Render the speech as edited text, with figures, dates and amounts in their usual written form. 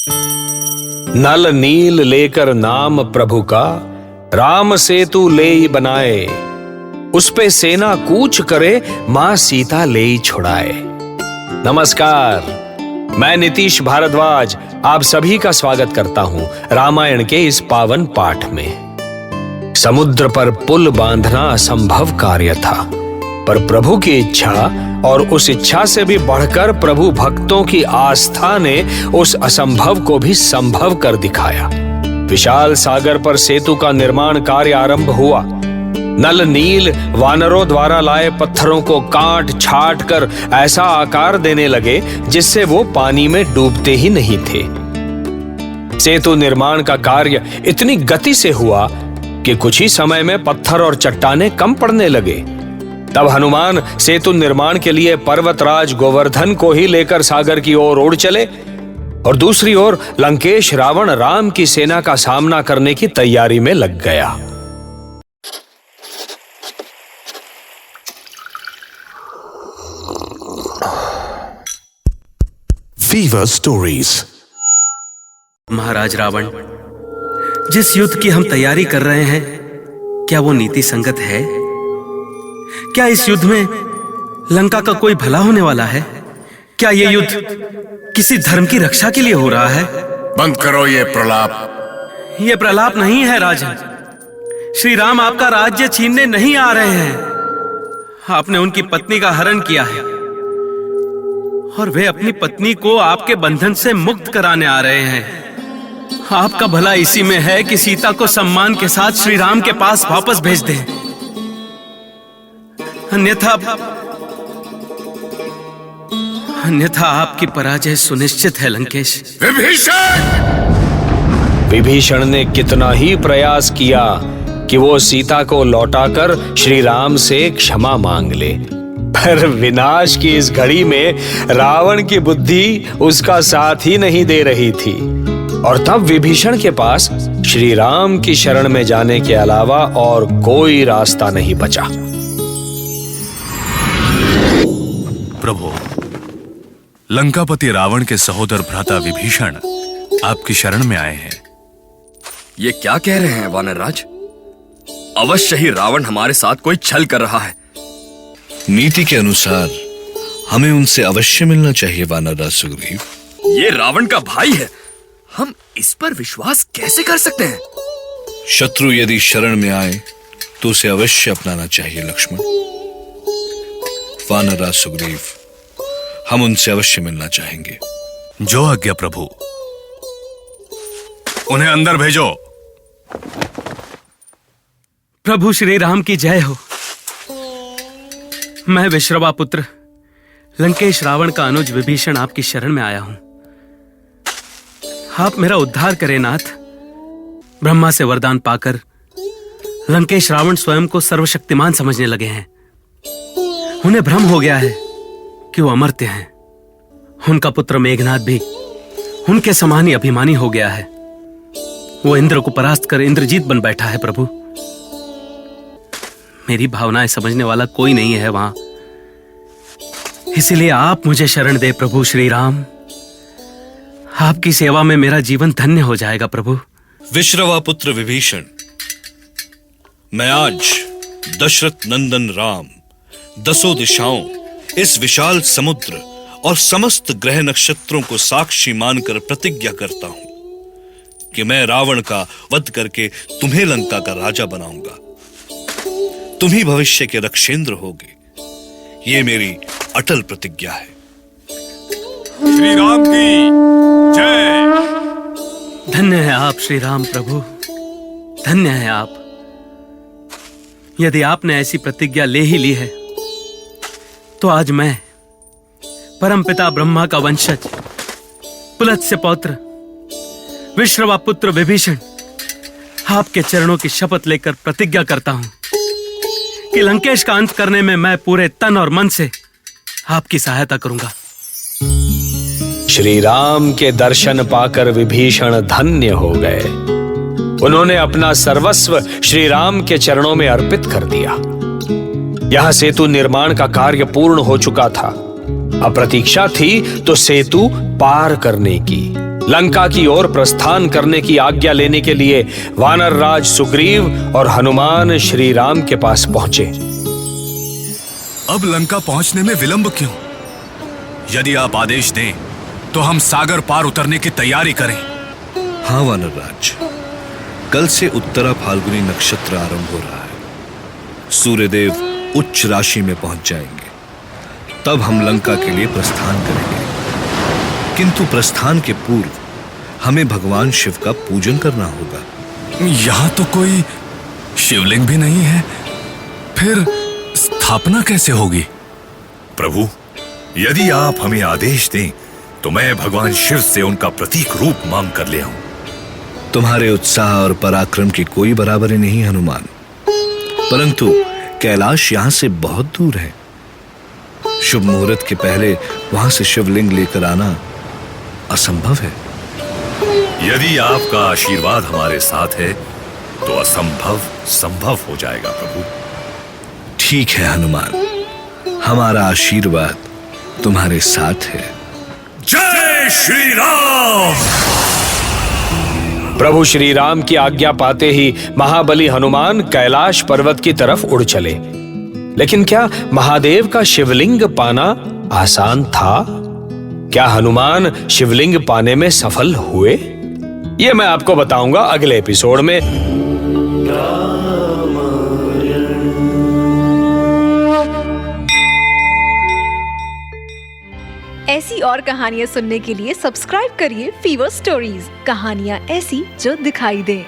नल नील लेकर नाम प्रभु का, राम सेतु लेई बनाए। उस पे सेना कूच करे, मां सीता लेई छुड़ाए। नमस्कार, मैं नीतीश भारद्वाज आप सभी का स्वागत करता हूं रामायण के इस पावन पाठ में। समुद्र पर पुल बांधना असंभव कार्य था, पर प्रभु की इच्छा और उस इच्छा से भी बढ़कर प्रभु भक्तों की आस्था ने उस असंभव को भी संभव कर दिखाया। विशाल सागर पर सेतु का निर्माण कार्य आरंभ हुआ। नल नील वानरों द्वारा लाए पत्थरों को काट छाट कर ऐसा आकार देने लगे जिससे वो पानी में डूबते ही नहीं थे। सेतु निर्माण का कार्य इतनी गति से हुआ कि कुछ ही समय में पत्थर और चट्टानें कम पड़ने लगे। तब हनुमान सेतु निर्माण के लिए पर्वतराज गोवर्धन को ही लेकर सागर की ओर उड़ चले और दूसरी ओर लंकेश रावण राम की सेना का सामना करने की तैयारी में लग गया। Fever stories. महाराज रावण, जिस युद्ध की हम तैयारी कर रहे हैं, क्या वो नीति संगत है? क्या इस युद्ध में लंका का कोई भला होने वाला है? क्या ये युद्ध किसी धर्म की रक्षा के लिए हो रहा है? बंद करो ये प्रलाप। ये प्रलाप नहीं है राजन। श्री राम आपका राज्य छीनने नहीं आ रहे हैं। आपने उनकी पत्नी का हरण किया है और वे अपनी पत्नी को आपके बंधन से मुक्त कराने आ रहे हैं। आपका भला इसी में है कि सीता को सम्मान के साथ श्री राम के पास वापस भेज दें। अन्यथा आपकी पराजय सुनिश्चित है लंकेश। विभीषण ने कितना ही प्रयास किया कि वो सीता को लौटाकर श्री राम से क्षमा मांग ले, पर विनाश की इस घड़ी में रावण की बुद्धि उसका साथ ही नहीं दे रही थी। और तब विभीषण के पास श्री राम की शरण में जाने के अलावा और कोई रास्ता नहीं बचा। प्रभु, लंकापति रावण के सहोदर भ्राता विभीषण आपकी शरण में आए हैं। ये क्या कह रहे हैं वानरराज? अवश्य ही रावण हमारे साथ कोई छल कर रहा है। नीति के अनुसार हमें उनसे अवश्य मिलना चाहिए वानरराज सुग्रीव। ये रावण का भाई है, हम इस पर विश्वास कैसे कर सकते हैं? शत्रु यदि शरण में आए तो उसे अवश्य अपनाना चाहिए लक्ष्मण। वानरराज सुग्रीव, हम उनसे अवश्य मिलना चाहेंगे। जो आज्ञा प्रभु। उन्हें अंदर भेजो। प्रभु श्री राम की जय हो। मैं विश्रवा पुत्र लंकेश रावण का अनुज विभीषण आपकी शरण में आया हूं। आप मेरा उद्धार करें नाथ। ब्रह्मा से वरदान पाकर लंकेश रावण स्वयं को सर्वशक्तिमान समझने लगे हैं। उन्हें भ्रम हो गया है कि वो अमर्त्य हैं। उनका पुत्र मेघनाद भी उनके समान ही अभिमानी हो गया है। वो इंद्र को परास्त कर इंद्रजीत बन बैठा है। प्रभु, मेरी भावनाएं समझने वाला कोई नहीं है वहां, इसलिए आप मुझे शरण दे प्रभु श्री राम। आपकी सेवा में मेरा जीवन धन्य हो जाएगा प्रभु। विश्रवा पुत्र विभीषण, मैं आज दशरथ नंदन राम 10 दिशाओं, इस विशाल समुद्र और समस्त ग्रह नक्षत्रों को साक्षी मानकर प्रतिज्ञा करता हूं कि मैं रावण का वध करके तुम्हें लंका का राजा बनाऊंगा। तुम ही भविष्य के रक्षेंद्र होगे। ये मेरी अटल प्रतिज्ञा है। श्री राम की जय। धन्य है आप श्री राम प्रभु, धन्य है आप। यदि आपने ऐसी प्रतिज्ञा ले ही ली है तो आज मैं परमपिता ब्रह्मा का वंशज, पुलत्स्य पौत्र, विश्रवा पुत्र विभीषण आपके चरणों की शपथ लेकर प्रतिज्ञा करता हूं कि लंकेश का अंत करने में मैं पूरे तन और मन से आपकी सहायता करूंगा। श्री राम के दर्शन पाकर विभीषण धन्य हो गए। उन्होंने अपना सर्वस्व श्री राम के चरणों में अर्पित कर दिया। यह सेतु निर्माण का कार्य पूर्ण हो चुका था। अब प्रतीक्षा थी तो सेतु पार करने की। लंका की ओर प्रस्थान करने की आज्ञा लेने के लिए वानर राज सुग्रीव और हनुमान श्री राम के पास पहुंचे। अब लंका पहुंचने में विलंब क्यों? यदि आप आदेश दें तो हम सागर पार उतरने की तैयारी करें। हाँ वानरराज, कल से उत्तरा फाल्गुनी नक्षत्र आरंभ हो रहा है। सूर्यदेव उच्च राशि में पहुंच जाएंगे, तब हम लंका के लिए प्रस्थान करेंगे। किंतु प्रस्थान के पूर्व हमें भगवान शिव का पूजन करना होगा। यहां तो कोई शिवलिंग भी नहीं है, फिर स्थापना कैसे होगी? प्रभु, यदि आप हमें आदेश दें तो मैं भगवान शिव से उनका प्रतीक रूप मांग कर ले आऊं। तुम्हारे उत्साह और पराक्रम की कोई बराबरी नहीं हनुमान, परंतु कैलाश यहां से बहुत दूर है। शुभ मुहूर्त के पहले वहां से शिवलिंग लेकर आना असंभव है। यदि आपका आशीर्वाद हमारे साथ है तो असंभव संभव हो जाएगा प्रभु। ठीक है हनुमान, हमारा आशीर्वाद तुम्हारे साथ है। जय श्री राम। प्रभु श्री राम की आज्ञा पाते ही महाबली हनुमान कैलाश पर्वत की तरफ उड़ चले। लेकिन क्या महादेव का शिवलिंग पाना आसान था? क्या हनुमान शिवलिंग पाने में सफल हुए? यह मैं आपको बताऊंगा अगले एपिसोड में। ऐसी और कहानियां सुनने के लिए सब्सक्राइब करिए फीवर स्टोरीज, कहानियां ऐसी जो दिखाई दें।